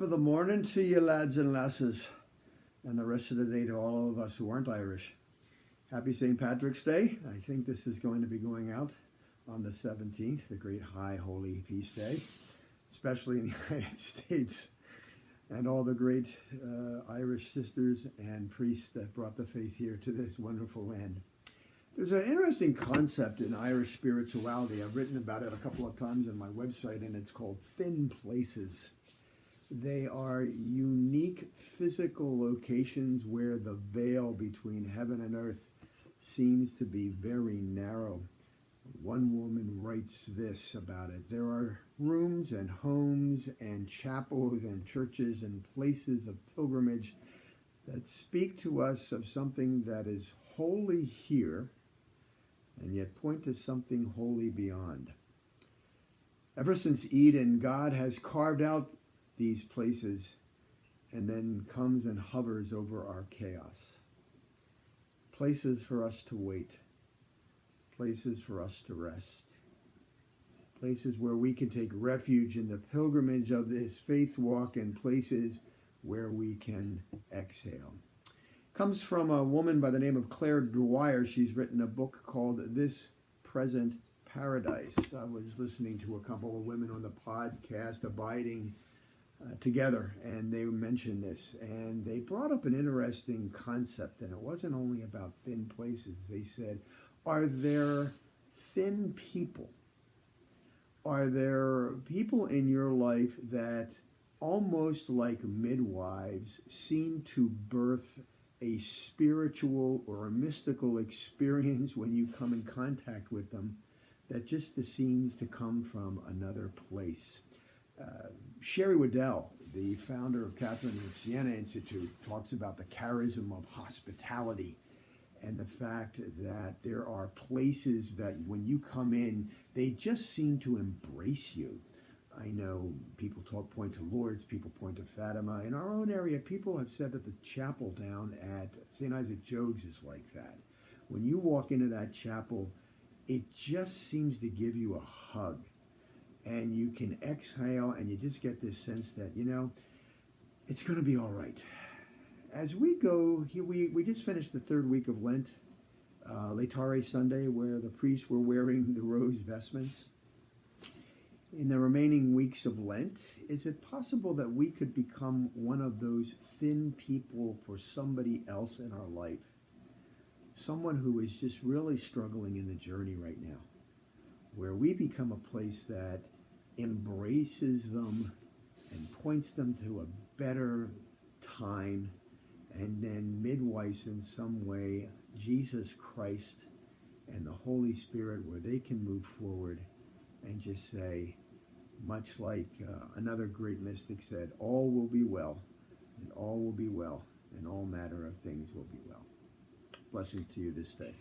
Top of the morning to you lads and lasses, and the rest of the day to all of us who aren't Irish. Happy St. Patrick's Day. I think this is going to be going out on the 17th, the great high holy feast day, especially in the United States, and all the great Irish sisters and priests that brought the faith here to this wonderful land. There's an interesting concept in Irish spirituality. I've written about it a couple of times on my website, and it's called thin places. They are unique physical locations where the veil between heaven and earth seems to be very narrow. One woman writes this about it. There are rooms and homes and chapels and churches and places of pilgrimage that speak to us of something that is holy here and yet point to something holy beyond. Ever since Eden, God has carved out these places and then comes and hovers over our chaos. Places for us to wait. Places for us to rest. Places where we can take refuge in the pilgrimage of this faith walk, and places where we can exhale. Comes from a woman by the name of Claire Dwyer. She's written a book called This Present Paradise. I was listening to a couple of women on the podcast Abiding Together, and they mentioned this, and they brought up an interesting concept, and it wasn't only about thin places. They said, are there thin people? Are there people in your life that almost like midwives seem to birth a spiritual or a mystical experience when you come in contact with them that just seems to come from another place? Sherry Waddell, the founder of Catherine of Siena Institute, talks about the charism of hospitality and the fact that there are places that when you come in, they just seem to embrace you. I know people point to Lourdes, people point to Fatima. In our own area, people have said that the chapel down at St. Isaac Jogues is like that. When you walk into that chapel, it just seems to give you a hug. And you can exhale, and you just get this sense that, it's going to be all right. As we go, we just finished the third week of Lent, Laetare Sunday, where the priests were wearing the rose vestments. In the remaining weeks of Lent, is it possible that we could become one of those thin people for somebody else in our life? Someone who is just really struggling in the journey right now, where we become a place that embraces them and points them to a better time, and then midwives in some way Jesus Christ and the Holy Spirit, where they can move forward and just say, much like another great mystic said, all will be well, and all will be well, and all manner of things will be well. Blessings to you this day.